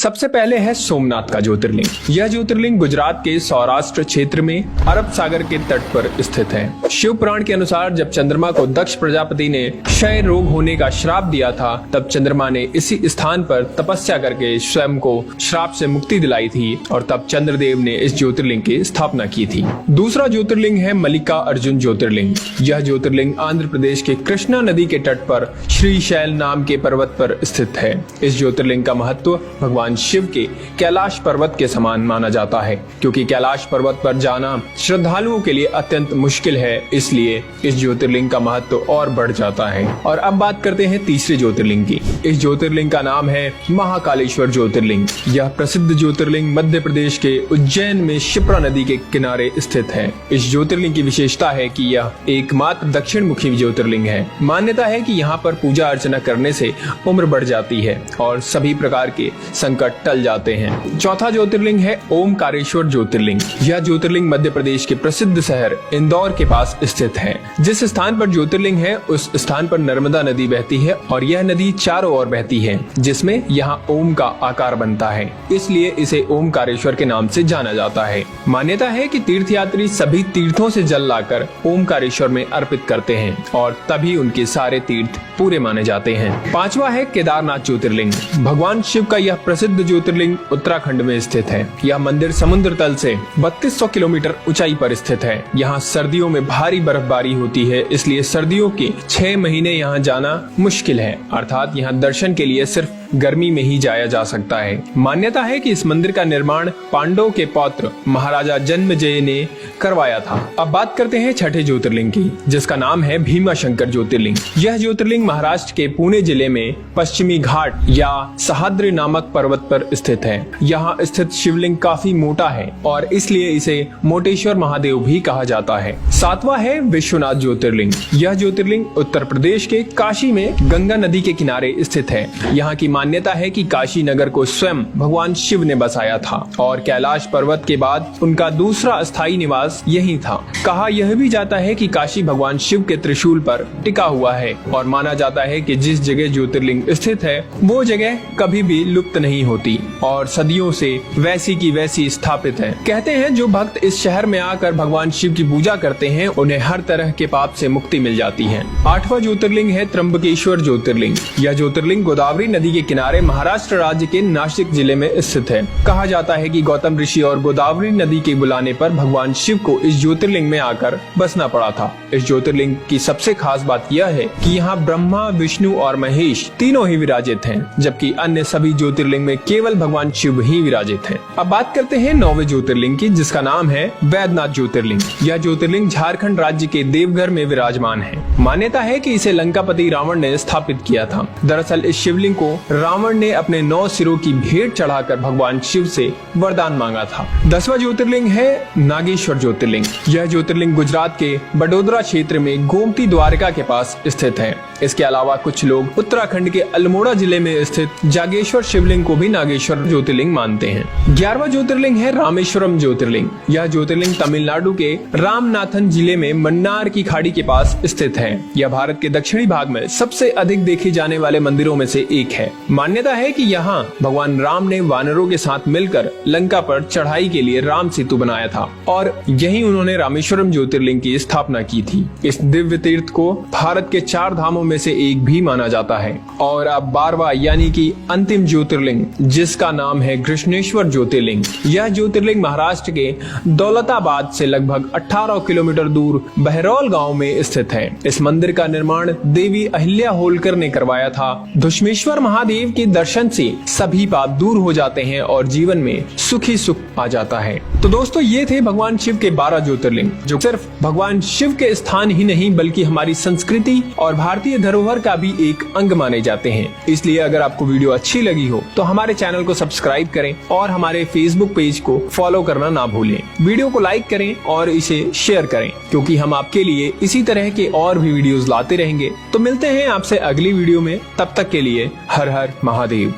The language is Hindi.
सबसे पहले है सोमनाथ का ज्योतिर्लिंग। यह ज्योतिर्लिंग गुजरात के सौराष्ट्र क्षेत्र में अरब सागर के तट पर स्थित है। शिव पुराण के अनुसार जब चंद्रमा को दक्ष प्रजापति ने क्षय रोग होने का श्राप दिया था, तब चंद्रमा ने इसी स्थान पर तपस्या करके स्वयं को श्राप से मुक्ति दिलाई थी और तब चंद्रदेव ने इस ज्योतिर्लिंग की स्थापना की थी। दूसरा ज्योतिर्लिंग है मल्लिका अर्जुन ज्योतिर्लिंग। यह ज्योतिर्लिंग आंध्र प्रदेश के कृष्णा नदी के तट पर श्रीशैल नाम के पर्वत पर स्थित है। इस ज्योतिर्लिंग का महत्व भगवान शिव के कैलाश पर्वत के समान माना जाता है, क्योंकि कैलाश पर्वत पर जाना श्रद्धालुओं के लिए अत्यंत मुश्किल है, इसलिए इस ज्योतिर्लिंग का महत्व और बढ़ जाता है। और अब बात करते हैं तीसरे ज्योतिर्लिंग की। इस ज्योतिर्लिंग का नाम है महाकालेश्वर ज्योतिर्लिंग। यह प्रसिद्ध ज्योतिर्लिंग मध्य प्रदेश के उज्जैन में शिप्रा नदी के किनारे स्थित है। इस ज्योतिर्लिंग की विशेषता है कि यह एकमात्र दक्षिण मुखी ज्योतिर्लिंग है। मान्यता है कि यहाँ पर पूजा अर्चना करने से उम्र बढ़ जाती है और सभी प्रकार के संकट टल जाते हैं। चौथा ज्योतिर्लिंग है ओमकारेश्वर ज्योतिर्लिंग। यह ज्योतिर्लिंग मध्य प्रदेश के प्रसिद्ध शहर इंदौर के पास स्थित है। जिस स्थान पर ज्योतिर्लिंग है उस स्थान पर नर्मदा नदी बहती है और यह नदी चारों ओर बहती है, जिसमें यहाँ ओम का आकार बनता है, इसलिए इसे ओमकारेश्वर के नाम से जाना जाता है। मान्यता है कि तीर्थयात्री सभी तीर्थों से जल लाकर ओमकारेश्वर में अर्पित करते हैं और तभी उनके सारे तीर्थ पूरे माने जाते हैं। पांचवा है केदारनाथ ज्योतिर्लिंग। भगवान शिव का यह प्रसिद्ध ज्योतिर्लिंग उत्तराखंड में स्थित है। यह मंदिर समुद्र तल से 3200 किलोमीटर ऊंचाई पर स्थित है। यहाँ सर्दियों में भारी बर्फबारी होती है, इसलिए सर्दियों के 6 महीने यहाँ जाना मुश्किल है, अर्थात यहाँ दर्शन के लिए सिर्फ गर्मी में ही जाया जा सकता है। मान्यता है कि इस मंदिर का निर्माण पांडवों के पौत्र महाराजा जन्मेजय ने करवाया था। अब बात करते हैं छठे ज्योतिर्लिंग की, जिसका नाम है भीमाशंकर ज्योतिर्लिंग। यह ज्योतिर्लिंग महाराष्ट्र के पुणे जिले में पश्चिमी घाट या सह्याद्री नामक पर्वत पर स्थित है। यहाँ स्थित शिवलिंग काफी मोटा है और इसलिए इसे मोटेश्वर महादेव भी कहा जाता है। सातवां है विश्वनाथ ज्योतिर्लिंग। यह ज्योतिर्लिंग उत्तर प्रदेश के काशी में गंगा नदी के किनारे स्थित है। यहाँ की मान्यता है कि काशी नगर को स्वयं भगवान शिव ने बसाया था और कैलाश पर्वत के बाद उनका दूसरा स्थायी निवास यही था। कहा यह भी जाता है कि काशी भगवान शिव के त्रिशूल पर टिका हुआ है और माना जाता है कि जिस जगह ज्योतिर्लिंग स्थित है वो जगह कभी भी लुप्त नहीं होती और सदियों से वैसी की वैसी स्थापित है। कहते हैं जो भक्त इस शहर में आकर भगवान शिव की पूजा करते हैं उन्हें हर तरह के पाप से मुक्ति मिल जाती है। आठवां ज्योतिर्लिंग है त्र्यंबकेश्वर ज्योतिर्लिंग। यह ज्योतिर्लिंग गोदावरी नदी के किनारे महाराष्ट्र राज्य के नासिक जिले में स्थित है। कहा जाता है कि गौतम ऋषि और गोदावरी नदी के बुलाने पर भगवान शिव को इस ज्योतिर्लिंग में आकर बसना पड़ा था। इस ज्योतिर्लिंग की सबसे खास बात यह है कि यहाँ ब्रह्मा, विष्णु और महेश तीनों ही विराजित हैं, जबकि अन्य सभी ज्योतिर्लिंग में केवल भगवान शिव ही विराजित हैं। अब बात करते हैं 9वें ज्योतिर्लिंग की, जिसका नाम है वैद्यनाथ ज्योतिर्लिंग। यह ज्योतिर्लिंग झारखंड राज्य के देवघर में विराजमान है। मान्यता है कि इसे लंकापति रावण ने स्थापित किया था। दरअसल इस शिवलिंग को रावण ने अपने 9 सिरों की भेंट चढ़ाकर भगवान शिव से वरदान मांगा था। 10वां ज्योतिर्लिंग है नागेश्वर ज्योतिर्लिंग। यह ज्योतिर्लिंग गुजरात के बडोदरा क्षेत्र में गोमती द्वारका के पास स्थित है। इसके अलावा कुछ लोग उत्तराखंड के अल्मोड़ा जिले में स्थित जागेश्वर शिवलिंग को भी नागेश्वर ज्योतिर्लिंग मानते हैं। 11वां ज्योतिर्लिंग है रामेश्वरम ज्योतिर्लिंग। यह ज्योतिर्लिंग तमिलनाडु के रामनाथन जिले में मन्नार की खाड़ी के पास स्थित है। यह भारत के दक्षिणी भाग में सबसे अधिक देखे जाने वाले मंदिरों में से एक है। मान्यता है कि यहाँ भगवान राम ने वानरों के साथ मिलकर लंका पर चढ़ाई के लिए राम सेतु बनाया था और यहीं उन्होंने रामेश्वरम ज्योतिर्लिंग की स्थापना की थी। इस दिव्य तीर्थ को भारत के 4 धामों में से एक भी माना जाता है। और अब 12वां यानी कि अंतिम ज्योतिर्लिंग, जिसका नाम है कृष्णेश्वर ज्योतिर्लिंग। यह ज्योतिर्लिंग महाराष्ट्र के दौलताबाद से लगभग 18 किलोमीटर दूर बहरौल गाँव में स्थित है। इस मंदिर का निर्माण देवी अहिल्या होलकर ने करवाया था। धुष्मेश्वर महादेव के दर्शन से सभी पाप दूर हो जाते हैं और जीवन में सुखी सुख आ जाता है। तो दोस्तों ये थे भगवान शिव के 12 ज्योतिर्लिंग, जो सिर्फ भगवान शिव के स्थान ही नहीं बल्कि हमारी संस्कृति और भारतीय धरोहर का भी एक अंग माने जाते हैं। इसलिए अगर आपको वीडियो अच्छी लगी हो तो हमारे चैनल को सब्सक्राइब करें और हमारे फेसबुक पेज को फॉलो करना ना भूलें। वीडियो को लाइक करें और इसे शेयर करें, क्योंकि हम आपके लिए इसी तरह के और भी वीडियोस लाते रहेंगे। तो मिलते हैं आपसे अगली वीडियो में, तब तक के लिए हर हर महादेव।